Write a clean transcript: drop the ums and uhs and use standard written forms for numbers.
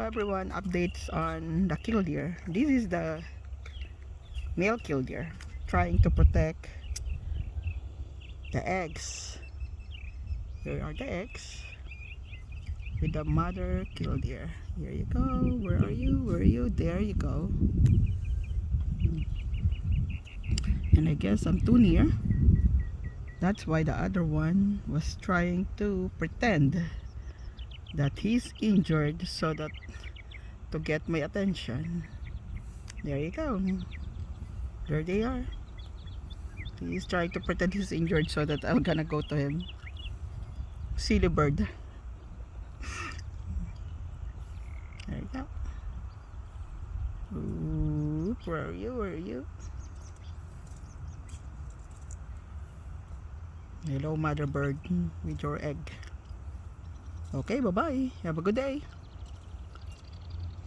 everyone, updates on the killdeer. This is the male killdeer trying to protect the eggs. Here are the eggs with the mother killdeer. Here you go. Where are you? Where are you? There you go. And I guess I'm too near. That's why the other one was trying to pretend that he's injured so that to get my attention. There you go. There they are. He's trying to pretend he's injured so that I'm gonna go to him. Silly bird. There you go. Oop, where are you? Where are you? Hello, mother bird with your egg. Okay, bye-bye. Have a good day.